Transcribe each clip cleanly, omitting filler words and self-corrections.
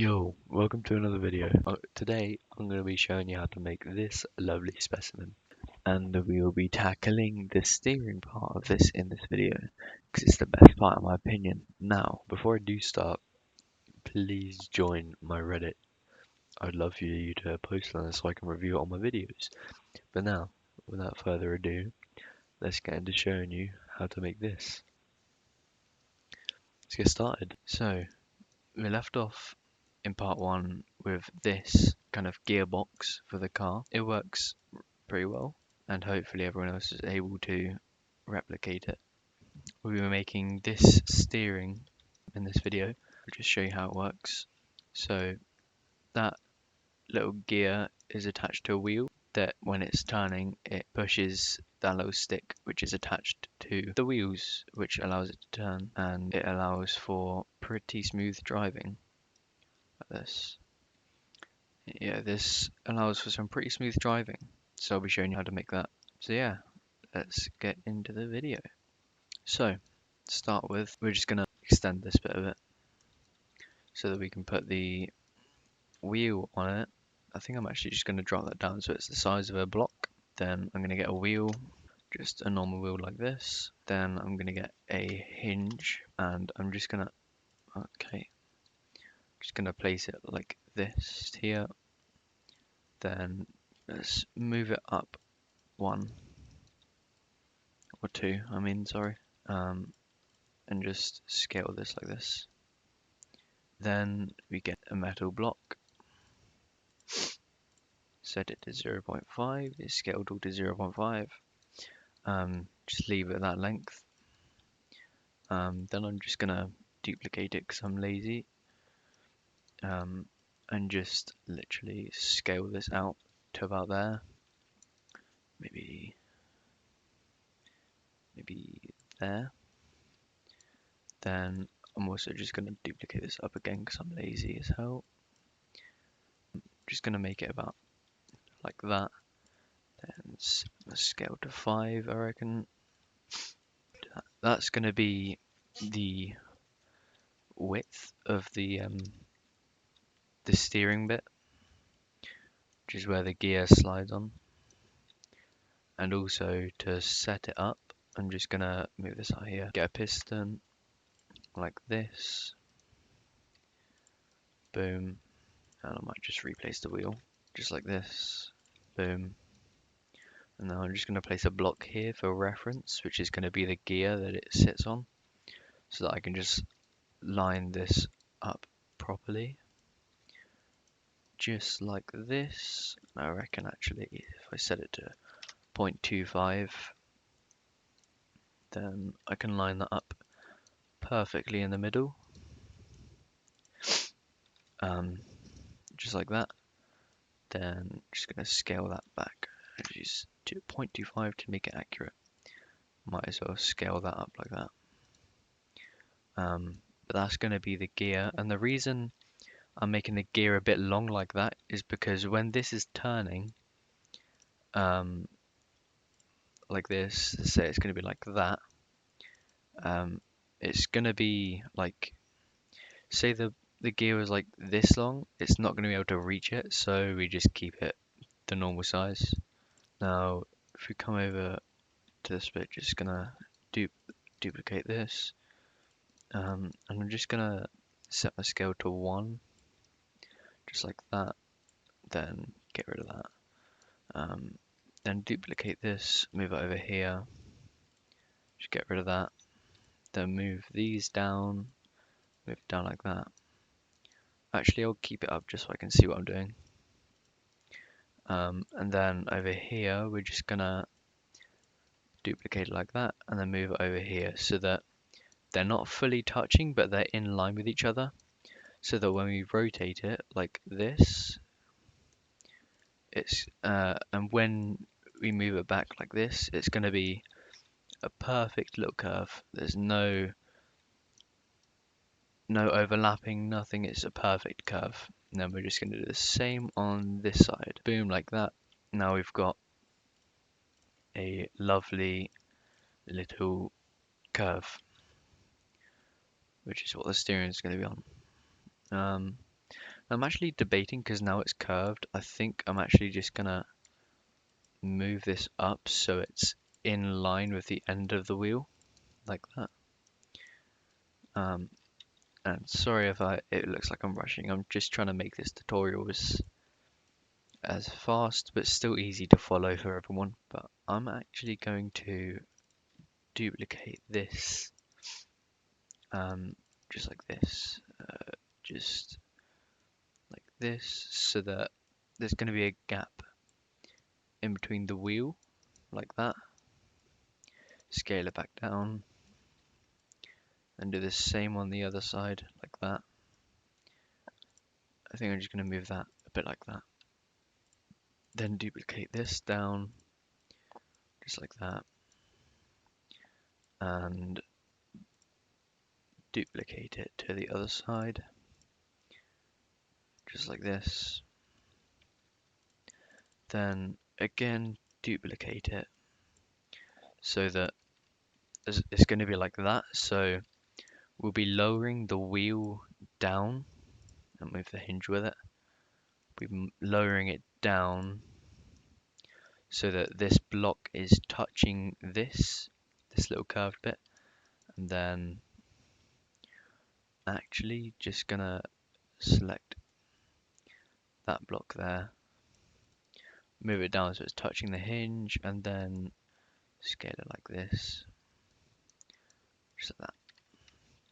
Yo, welcome to another video. Today I'm going to be showing you how to make this lovely specimen, and we will be tackling the steering part of this in this video because it's the best part in my opinion. Now, before I do start, please join my Reddit. I'd love for you to post on this so I can review it on my videos. But now, without further ado, let's get into showing you how to make this. Let's get started. So, we left off in part one with this kind of gearbox for the car. It works pretty well, and hopefully everyone else is able to replicate it. We were making this steering in this video. I'll just show you how it works. So that little gear is attached to a wheel that when it's turning it pushes that little stick which is attached to the wheels, which allows it to turn, and it allows for pretty smooth driving like this. Yeah, this allows for some pretty smooth driving, so I'll be showing you how to make that. So yeah, let's get into the video. So, to start with, we're just going to extend this bit of it so that we can put the wheel on it. I think I'm actually just going to drop that down so it's the size of a block. Then I'm going to get a wheel, just a normal wheel like this. Then I'm going to get a hinge, and I'm just going to, just going to place it like this here. Then let's move it up one or two, sorry, and just scale this like this. Then we get a metal block, set it to 0.5, it's scaled all to 0.5, just leave it at that length. Then I'm just gonna duplicate it because I'm lazy, and just literally scale this out to about there, maybe there. Then I'm also just gonna duplicate this up again because I'm lazy as hell. Just gonna make it about like that. Then let's scale to 5, I reckon. That's gonna be the width of the steering bit, which is where the gear slides on. And also to set it up, I'm just gonna move this out here, get a piston like this, boom, and I might just replace the wheel just like this, boom. And now I'm just gonna place a block here for reference, which is gonna be the gear that it sits on, so that I can just line this up properly. Just like this. I reckon actually if I set it to 0.25, then I can line that up perfectly in the middle, just like that. Then just going to scale that back to 0.25 to make it accurate. Might as well scale that up like that. But that's going to be the gear, and the reason I'm making the gear a bit long like that is because when this is turning, like this, let's say it's going to be like that, it's going to be like, say the gear was like this long, it's not going to be able to reach it, so we just keep it the normal size. Now, if we come over to this bit, just going to duplicate this, and I'm just going to set my scale to 1, just like that, then get rid of that. Then duplicate this, move it over here, just get rid of that, then move these down, move it down like that. Actually, I'll keep it up just so I can see what I'm doing. And then over here, we're just gonna duplicate it like that, and then move it over here so that they're not fully touching, but they're in line with each other. So that when we rotate it like this, it's and when we move it back like this, it's gonna be a perfect little curve. There's no overlapping, nothing. It's a perfect curve. And then we're just going to do the same on this side. Boom, like that. Now we've got a lovely little curve, which is what the steering is going to be on. I'm actually debating because now it's curved. I think I'm actually just gonna move this up so it's in line with the end of the wheel, like that. Um, and sorry if it looks like I'm rushing. I'm just trying to make this tutorial as fast but still easy to follow for everyone. But I'm actually going to duplicate this, um, just like this, just like this, so that there's going to be a gap in between the wheel, like that. Scale it back down and do the same on the other side, like that. I think I'm just going to move that a bit like that. Then duplicate this down, just like that, and duplicate it to the other side, just like this. Then again, duplicate it so that it's going to be like that. So we'll be lowering the wheel down and move the hinge with it. We're lowering it down so that this block is touching this little curved bit, and then actually just gonna select that block there, move it down so it's touching the hinge, and then scale it like this, just like that.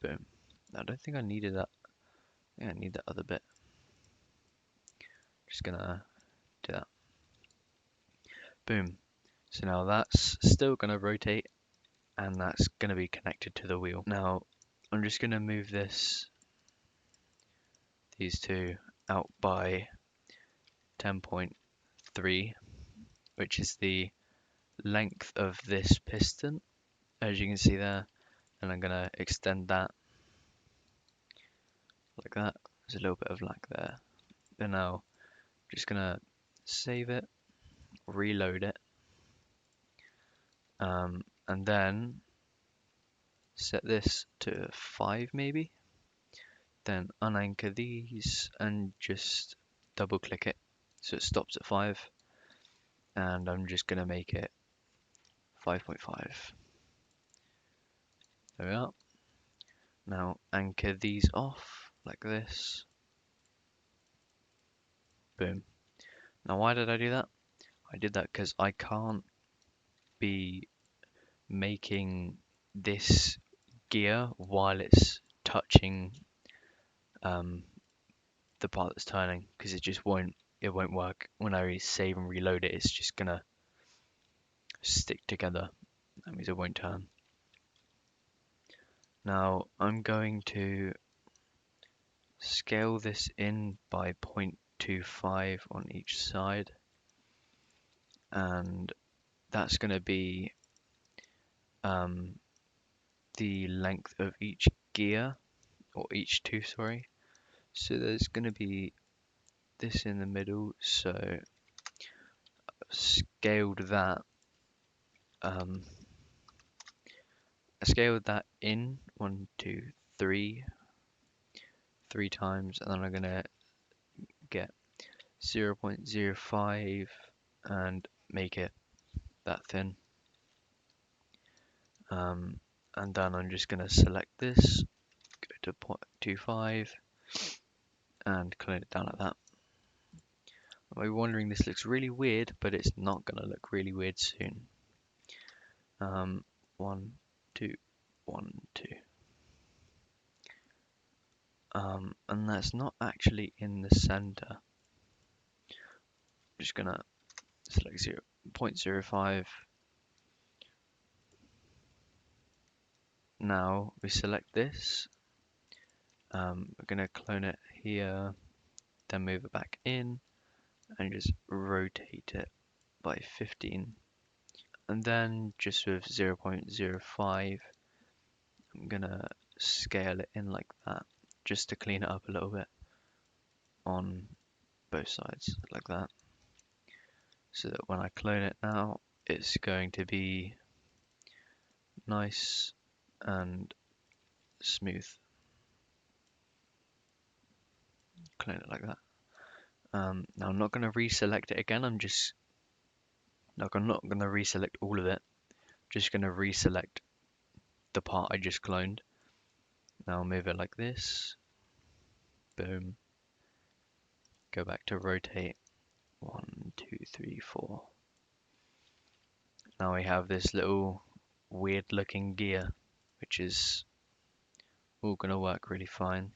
Boom. Now, I don't think I needed that. I think I need that other bit. Just gonna do that. Boom. So now that's still gonna rotate, and that's gonna be connected to the wheel. Now I'm just gonna move these two out by 10.3, which is the length of this piston, as you can see there, and I'm gonna extend that like that. There's a little bit of lag there. Then now just gonna save it, reload it, and then set this to 5 maybe. Then unanchor these and just double click it so it stops at 5. And I'm just gonna make it 5.5. There we are. Now anchor these off like this. Boom. Now why did I do that? I did that because I can't be making this gear while it's touching the part that's turning, because it won't work. When I save and reload it, it's just gonna stick together. That means it won't turn. Now I'm going to scale this in by 0.25 on each side, and that's going to be the length of each gear, or each tooth, sorry. So there's going to be this in the middle, so I've scaled that. I scaled that in 1, 2, 3, 3 times, and then I'm going to get 0.05 and make it that thin. And then I'm just going to select this, go to 0.25 and clone it down like that. You might be wondering, this looks really weird, but it's not going to look really weird soon. 1, 2, 1, 2. And that's not actually in the center. I'm just going to select 0.05. Now we select this. We're going to clone it here, then move it back in and just rotate it by 15. And then just with 0.05, I'm going to scale it in like that, just to clean it up a little bit on both sides, like that. So that when I clone it now, it's going to be nice and smooth. clone it like that. Now I'm not going to reselect it again. I'm not going to reselect all of it. Just going to reselect the part I just cloned. Now I'll move it like this. Boom. Go back to rotate. 1, 2, 3, 4. Now we have this little weird looking gear, which is all going to work really fine.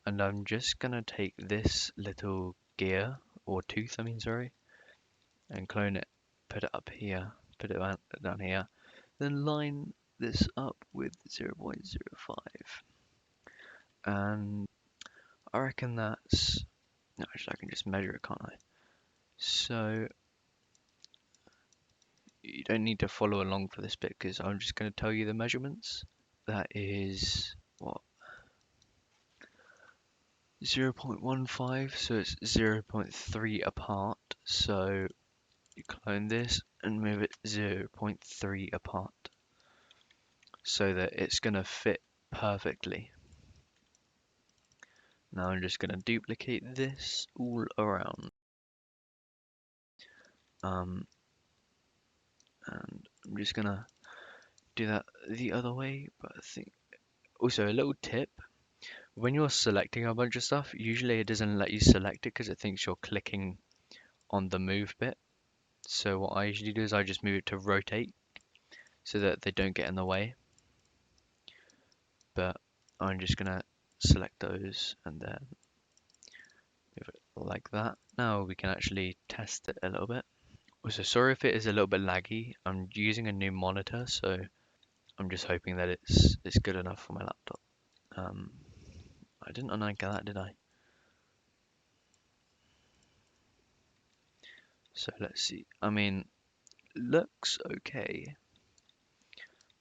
And I'm just going to take this little gear, or tooth, I mean, sorry, and clone it, put it up here, put it down here, then line this up with 0.05. And I reckon that's, no, actually I can just measure it, can't I? So you don't need to follow along for this bit because I'm just going to tell you the measurements. That is, what, 0.15, so it's 0.3 apart. So you clone this and move it 0.3 apart so that it's going to fit perfectly. Now I'm just going to duplicate this all around. And I'm just going to do that the other way, but I think also a little tip, when you're selecting a bunch of stuff, usually it doesn't let you select it because it thinks you're clicking on the move bit. So what I usually do is I just move it to rotate so that they don't get in the way. But I'm just gonna select those and then move it like that. Now we can actually test it a little bit. Also, sorry if it is a little bit laggy. I'm using a new monitor, so I'm just hoping that it's good enough for my laptop. I didn't unanchor that, did I? So let's see. I mean, looks okay.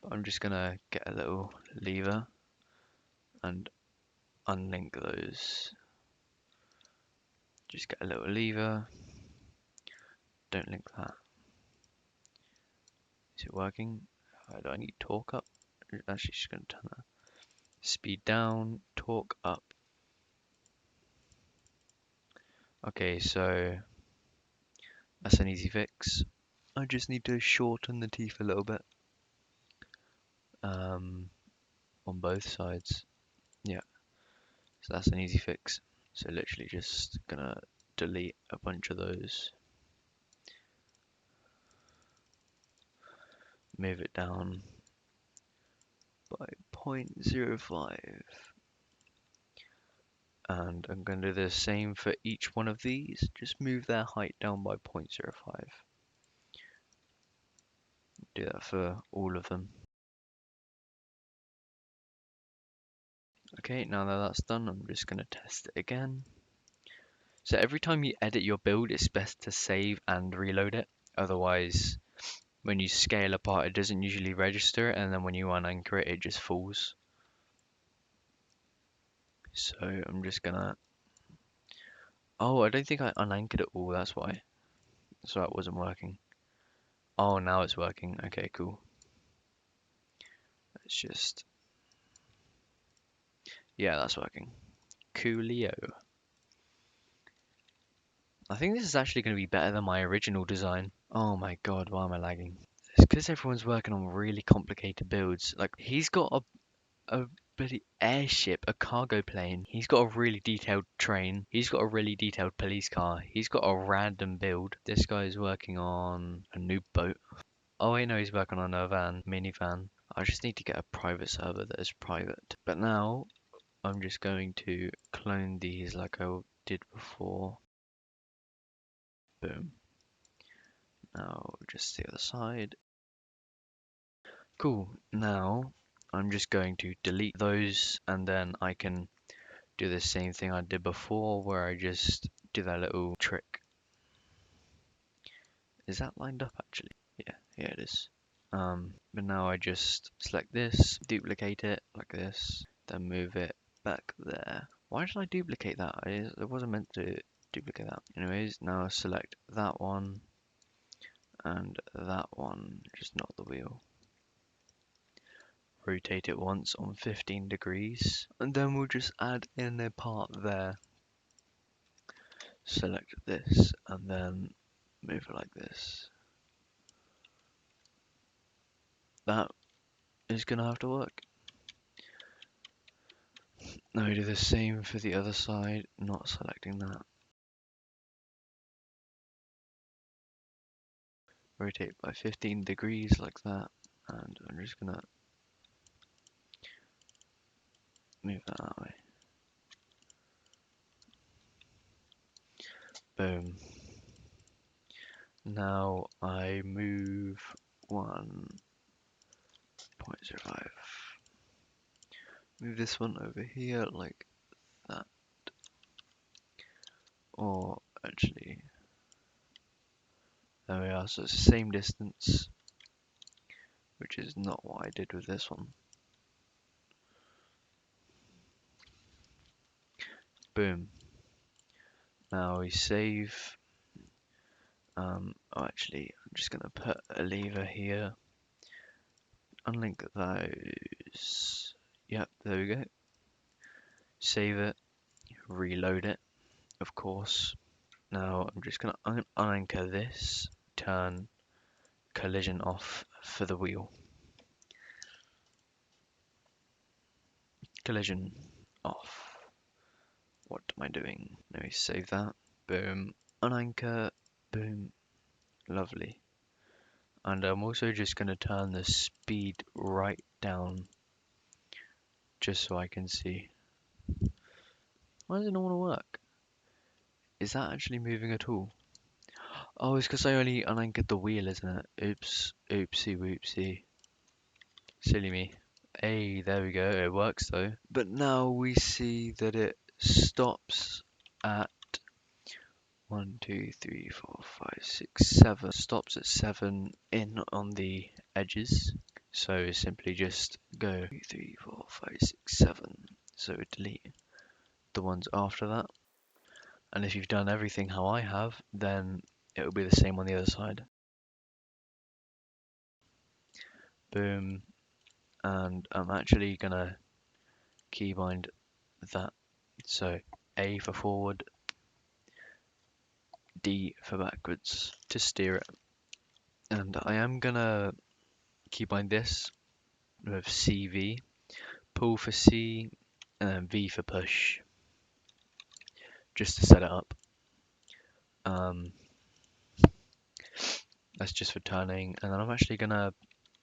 But I'm just gonna get a little lever and unlink those. Just get a little lever. Don't link that. Is it working? Do I need torque up? Actually, just gonna turn that. Speed down, torque up. Okay, so that's an easy fix. I just need to shorten the teeth a little bit. On both sides. Yeah, so that's an easy fix. So literally just gonna delete a bunch of those. Move it down by 0.05. And I'm going to do the same for each one of these. Just move their height down by 0.05. Do that for all of them. Okay, now that that's done, I'm just going to test it again. So every time you edit your build, it's best to save and reload it. Otherwise, when you scale apart, it doesn't usually register, and then when you unanchor it, it just falls. So I'm just gonna... Oh, I don't think I unanchored it all, that's why. So it wasn't working. Oh, now it's working. Okay, cool. Let's just... Yeah, that's working. Coolio. I think this is actually going to be better than my original design. Oh my god, why am I lagging? It's because everyone's working on really complicated builds. Like, he's got a bloody airship, a cargo plane. He's got a really detailed train. He's got a really detailed police car. He's got a random build. This guy's working on a new boat. Oh wait, no, he's working on a minivan. I just need to get a private server that is private. But now, I'm just going to clone these like I did before. Boom. Now just the other side. Cool. Now I'm just going to delete those and then I can do the same thing I did before where I just do that little trick. Is that lined up actually? Yeah, it is. But now I just select this, duplicate it like this, then move it back there. Why did I duplicate that? It wasn't meant to duplicate that. Anyways, now select that one and that one, just not the wheel. rotate it once on 15 degrees, and then we'll just add in a part there. Select this, and then move it like this. That is gonna have to work. Now we do the same for the other side, not selecting that. Rotate by 15 degrees like that, and I'm just gonna move that way. Boom. Now I move 1.05. Move this one over here like that. Or actually, there we are. So it's the same distance, which is not what I did with this one. Boom. Now we save. Actually, I'm just gonna put a lever here. Unlink those. Yep, there we go. Save it. Reload it, of course. Now I'm just gonna unanchor this. Turn collision off for the wheel. Collision off. What am I doing? Let me save that. Boom. Unanchor. Boom. Lovely. And I'm also just going to turn the speed right down just so I can see. Why does it not want to work? Is that actually moving at all? Oh, it's because I only unanchored the wheel, isn't it? Oops. Oopsie whoopsie. Silly me. Hey, there we go. It works though. But now we see that it stops at 1, 2, 3, 4, 5, 6, 7. Stops at 7 in on the edges. So simply just go 2, 3, 4, 5, 6, 7. So delete the ones after that. And if you've done everything how I have, then it will be the same on the other side. Boom. And I'm actually gonna keybind that. So A for forward, D for backwards to steer it. And I am gonna keybind this with CV, pull for C, and then V for push, just to set it up. That's just for turning, and then I'm actually gonna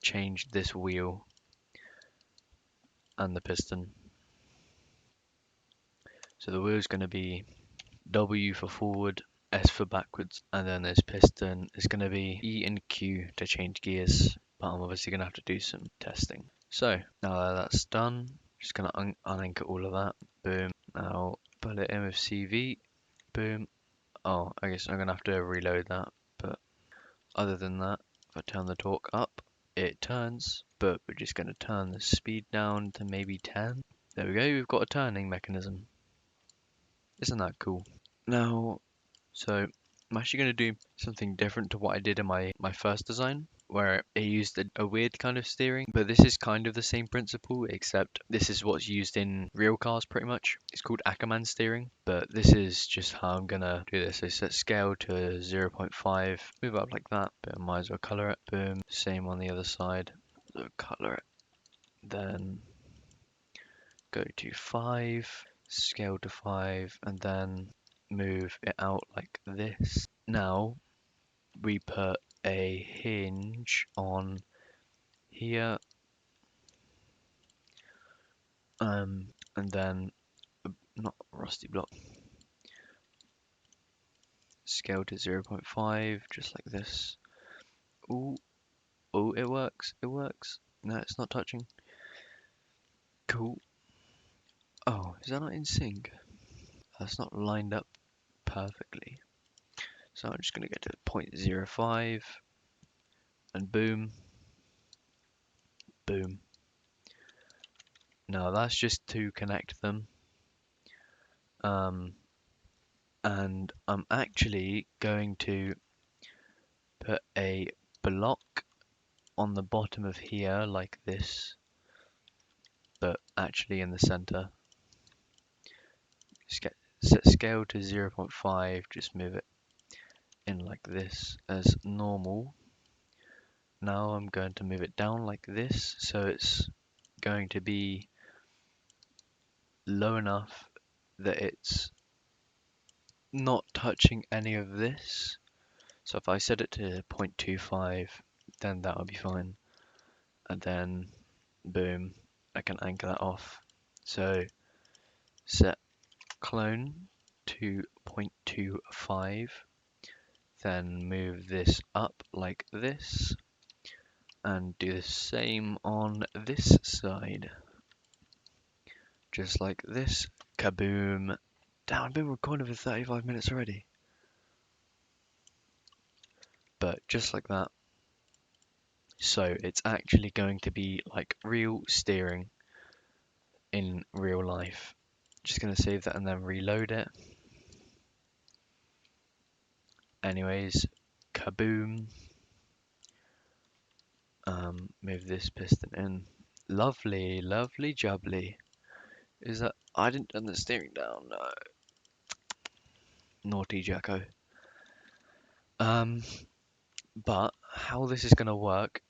change this wheel and the piston. So the wheel's gonna be W for forward, S for backwards, and then this piston is gonna be E and Q to change gears, but I'm obviously gonna have to do some testing. So now that that's done, just gonna unanchor all of that. Boom. Now pull it in with CV. Boom. Oh, I guess I'm gonna have to reload that, but other than that, if I turn the torque up, it turns, but we're just gonna turn the speed down to maybe 10. There we go, we've got a turning mechanism. Isn't that cool? Now, so I'm actually going to do something different to what I did in my first design, where it used a weird kind of steering, but this is kind of the same principle, except this is what's used in real cars pretty much. It's called Ackerman steering, but this is just how I'm going to do this. So set scale to 0.5, move up like that, but I might as well color it. Boom, same on the other side, so color it, then go to 5, scale to 5, and then move it out like this. Now we put a hinge on here, and then not rusty block. Scale to 0.5, just like this. Ooh, oh, it works, it works. No, it's not touching. Cool. Oh, is that not in sync? That's not lined up perfectly. So I'm just gonna get to 0.05, and boom, boom. Now that's just to connect them. And I'm actually going to put a block on the bottom of here like this, but actually in the center. Set scale to 0.5, just move it in like this as normal. Now I'm going to move it down like this, so it's going to be low enough that it's not touching any of this. So if I set it to 0.25, then that would be fine. And then, boom, I can anchor that off. So set clone to 0.25, then move this up like this, and do the same on this side. Just like this. Kaboom. Damn, I've been recording for 35 minutes already. But just like that. So it's actually going to be like real steering in real life. Just going to save that and then reload it. Anyways, kaboom. Move this piston in. Lovely, lovely jubbly. Is that... I didn't turn the steering down, no. Naughty Jacko. But how this is going to work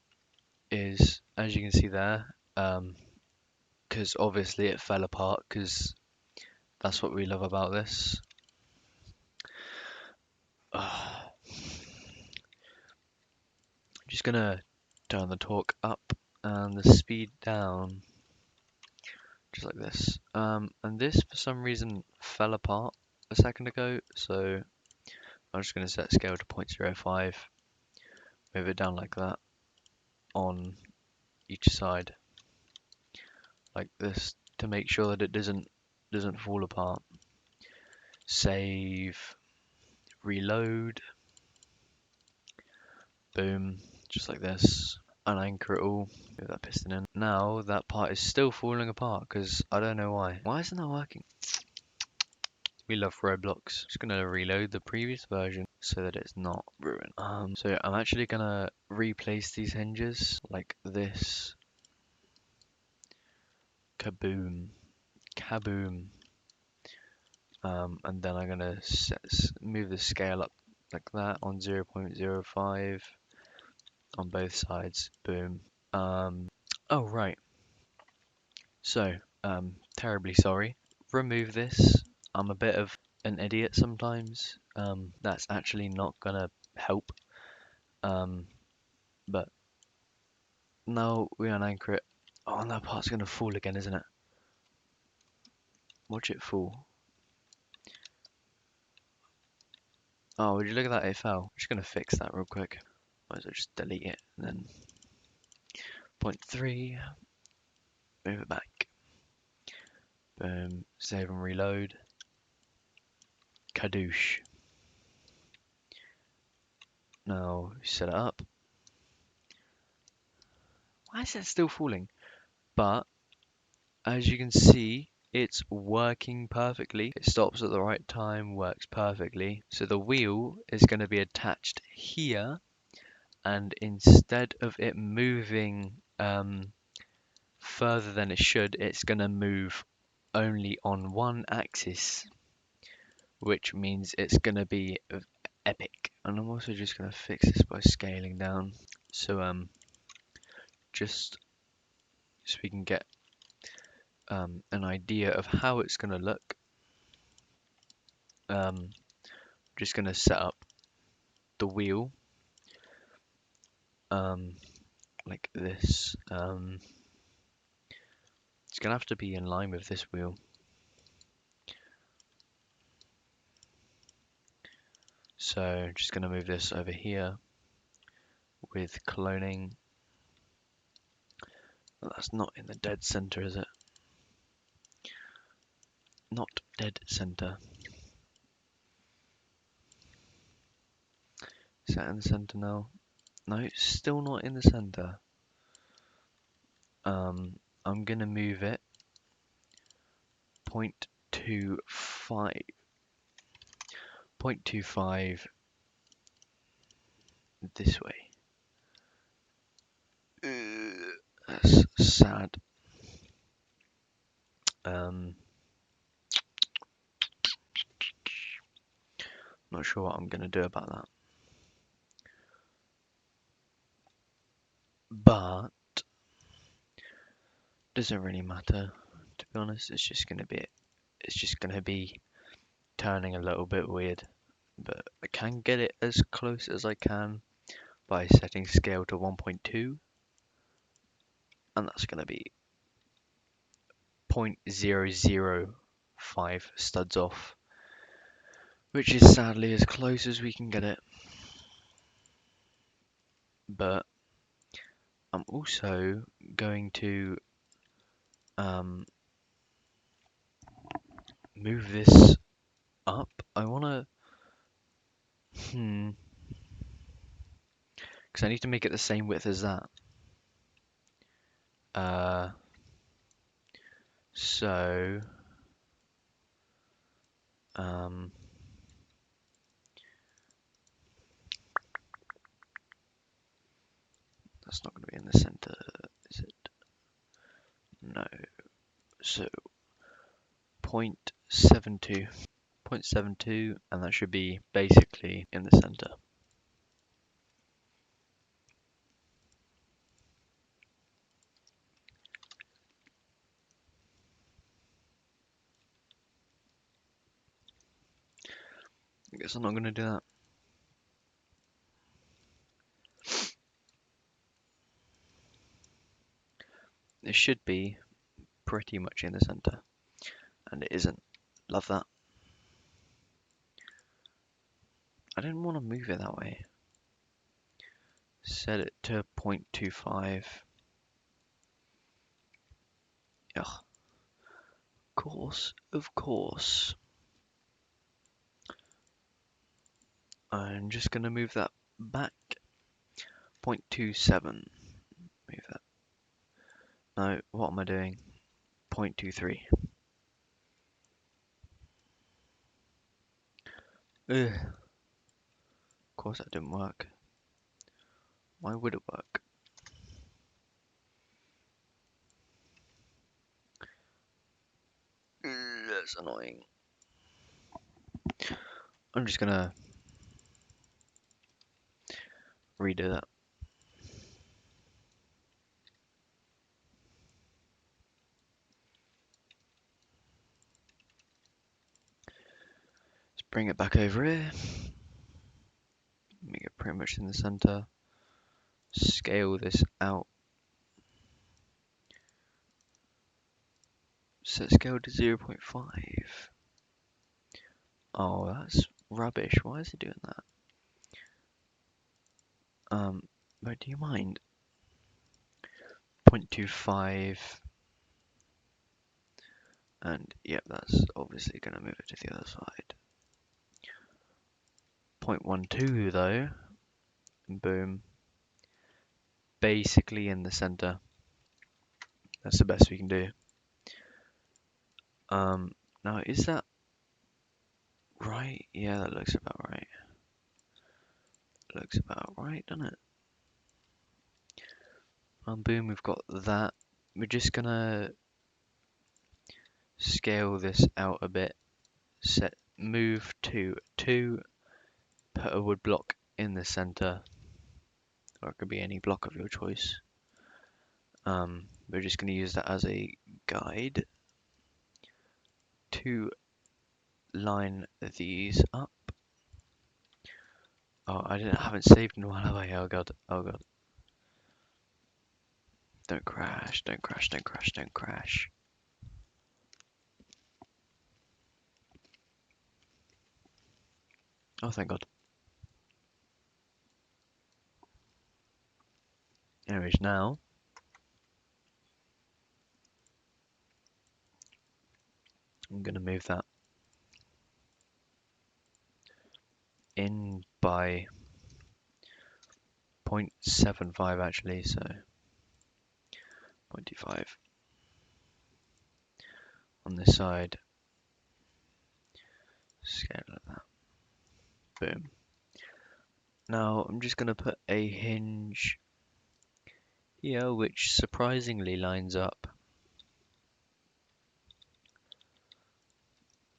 is, as you can see there, because obviously it fell apart, because that's what we love about this. I'm just going to turn the torque up and the speed down, just like this. And this, for some reason, fell apart a second ago, so I'm just going to set scale to 0.05, move it down like that on each side, like this, to make sure that it doesn't fall apart. Save, reload, boom, just like this, and anchor it all, move that piston in. Now that part is still falling apart because I don't know why. Why isn't that working? We love Roblox. Just gonna reload the previous version so that it's not ruined. So I'm actually gonna replace these hinges like this. Kaboom, kaboom. And then I'm gonna move the scale up like that on 0.05 on both sides. Boom. Oh right. So, terribly sorry. Remove this. I'm a bit of an idiot sometimes. That's actually not gonna help. But now we unanchor it. Oh, and that part's gonna fall again, isn't it? Watch it fall. Oh, would you look at that? It fell. I'm just gonna fix that real quick. Might as well just delete it and then 0.3. Move it back. Boom. Save and reload. Kadoosh. Now set it up. Why is it still falling? But as you can see, it's working perfectly. It stops at the right time, works perfectly. So the wheel is going to be attached here, and instead of it moving further than it should, it's going to move only on one axis, which means it's going to be epic. And I'm also just going to fix this by scaling down. So just so we can get an idea of how it's going to look. Just going to set up the wheel like this. It's going to have to be in line with this wheel. So just going to move this over here with cloning. Well, that's not in the dead center, is it? Not dead center. Is that in the center now? No, still not in the center. I'm gonna move it 0.25, 0.25 this way. That's sad. Um, Not sure what I'm gonna do about that, but doesn't really matter. To be honest, it's just gonna be turning a little bit weird, but I can get it as close as I can by setting scale to 1.2, and that's gonna be 0.005 studs off, which is sadly as close as we can get it. But I'm also going to um, move this up. I wanna, because I need to make it the same width as that. Uh, so, um, that's not going to be in the center, is it? No. So, 0.72. 0.72, and that should be basically in the center. I guess I'm not going to do that. It should be pretty much in the center, and it isn't. Love that. I didn't want to move it that way. Set it to 0.25. Ugh. Of course. I'm just going to move that back 0.27. Move that. No, what am I doing? 0.23. Ugh. Of course that didn't work. Why would it work? That's annoying. I'm just gonna redo that. Let's bring it back over here. Make it pretty much in the center. Scale this out. Set scale to 0.5. Oh, that's rubbish. Why is it doing that? But do you mind? 0.25. And yep, that's obviously gonna move it to the other side. 0.12 though. Boom. Basically in the center. That's the best we can do. Now is that right? Yeah, that looks about right. Looks about right, doesn't it? Boom, we've got that. We're just gonna scale this out a bit. Move to 2. Put a wood block in the center, or it could be any block of your choice. We're just gonna use that as a guide to line these up. Oh, haven't saved in a while, have I? Oh god, oh god. Don't crash, don't crash, don't crash, don't crash. Oh, thank god. Anyways, now I'm gonna move that in by 0.75 actually, so 0.25 on this side. Scale like that. Boom. Now I'm just gonna put a hinge here, which surprisingly lines up.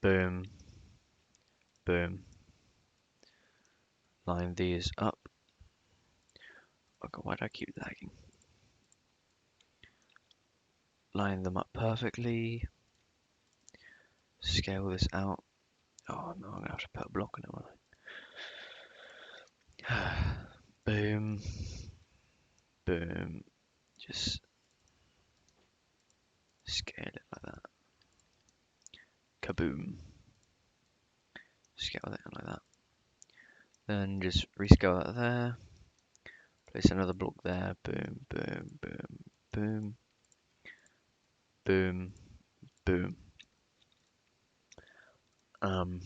boom, boom. Line these up. Oh god, why do I keep lagging? Line them up perfectly. Scale this out. Oh no, I'm gonna have to put a block on it, won't I? Boom, boom. Just scale it like that. Kaboom. Scale that in like that. Then just rescale that there. Place another block there. Boom, boom, boom, boom, boom, boom. Um,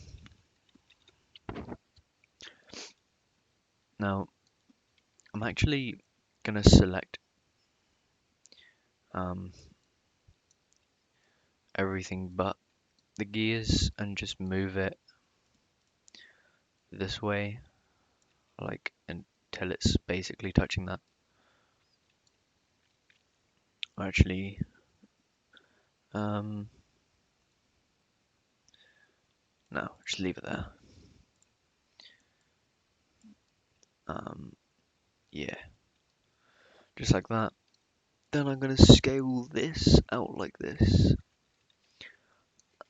Now I'm actually gonna select everything but the gears and just move it this way, like until it's basically touching that. Actually, no, just leave it there. Yeah, just like that. Then I'm gonna scale this out like this,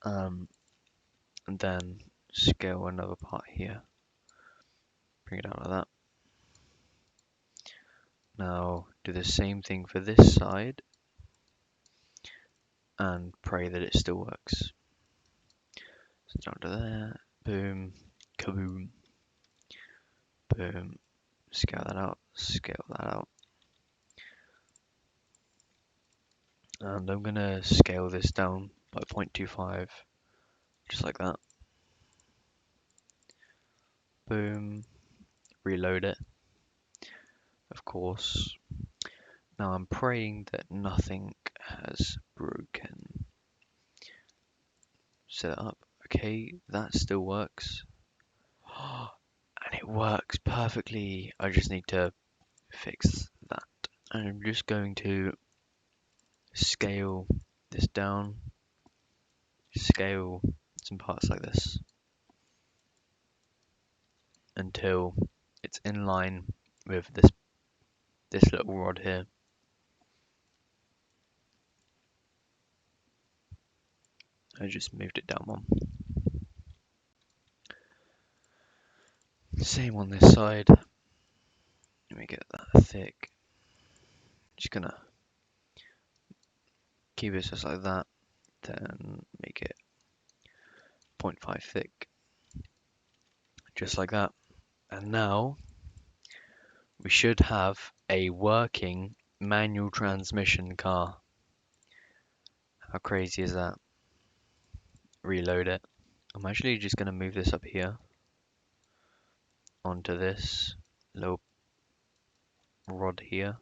and then scale another part here. Bring it out like that. Now do the same thing for this side and pray that it still works. So down to there, boom, kaboom, boom, scale that out, scale that out. And I'm gonna scale this down by 0.25, just like that. Boom, reload it, of course. Now I'm praying that nothing has broken. Set it up. Okay, that still works. And it works perfectly. I just need to fix that. And I'm just going to scale this down, scale some parts like this until it's in line with this little rod here. I just moved it down one. Same on this side. Let me get that thick. Just gonna keep it just like that. Then make it 0.5 thick. Just like that. And now we should have a working manual transmission car. How crazy is that? Reload it. I'm actually just gonna move this up here onto this little rod here.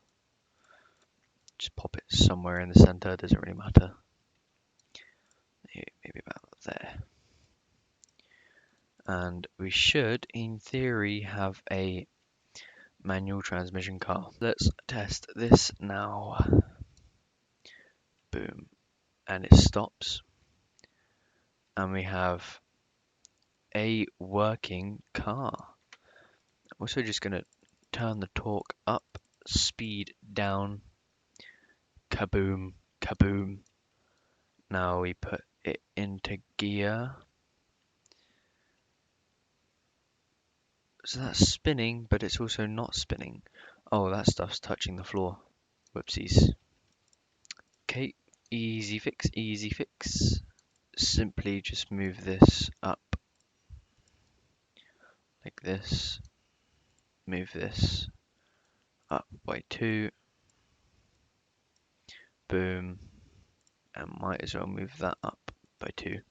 Just pop it somewhere in the center, doesn't really matter. Maybe about there. And we should, in theory, have a manual transmission car. Let's test this now. Boom. And it stops. And we have a working car. I'm also just going to turn the torque up, speed down. Kaboom, kaboom. Now we put it into gear. So that's spinning, but it's also not spinning. Oh, that stuff's touching the floor. Whoopsies. Okay, easy fix, easy fix. Simply just move this up like this. Move this up by 2. Boom. And might as well move that up by 2.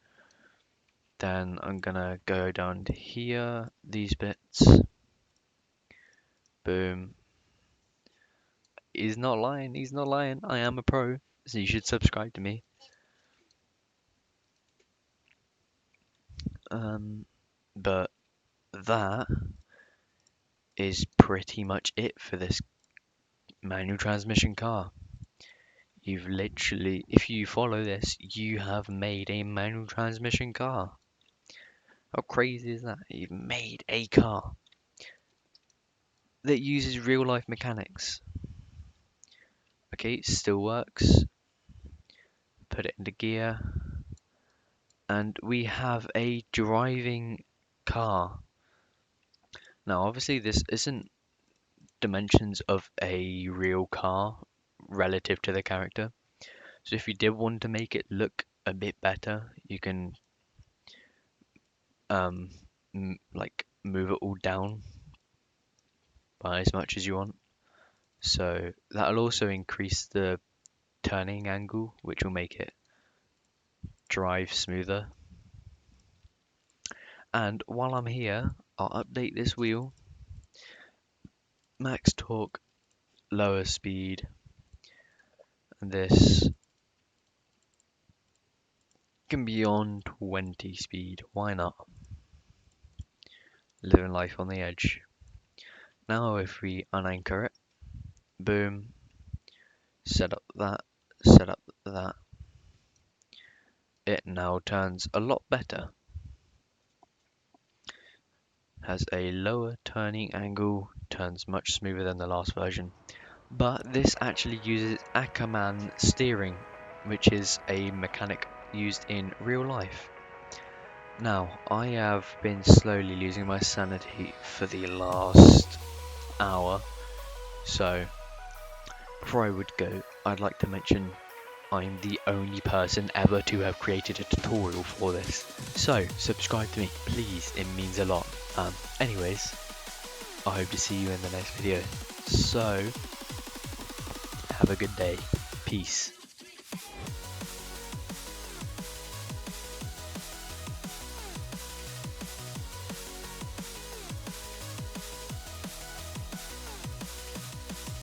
Then I'm gonna go down to here, these bits. Boom. He's not lying, he's not lying. I am a pro, so you should subscribe to me. But that is pretty much it for this manual transmission car. You've literally, if you follow this, you have made a manual transmission car. How crazy is that? You've made a car that uses real life mechanics. Okay, it still works. Put it into gear, and we have a driving car. Now, obviously, this isn't dimensions of a real car relative to the character. So if you did want to make it look a bit better, you can um like move it all down by as much as you want. So that'll also increase the turning angle, which will make it drive smoother. And while I'm here, I'll update this wheel. Max torque, lower speed, and this can be on 20 speed. Why not? Living life on the edge. Now if we unanchor it, boom, set up that, set up that, it now turns a lot better. Has a lower turning angle, turns much smoother than the last version. But this actually uses Ackerman steering, which is a mechanic used in real life. Now, I have been slowly losing my sanity for the last hour, so before I would go, I'd like to mention I'm the only person ever to have created a tutorial for this. So, subscribe to me, please, it means a lot. Anyways, I hope to see you in the next video. So, have a good day. Peace.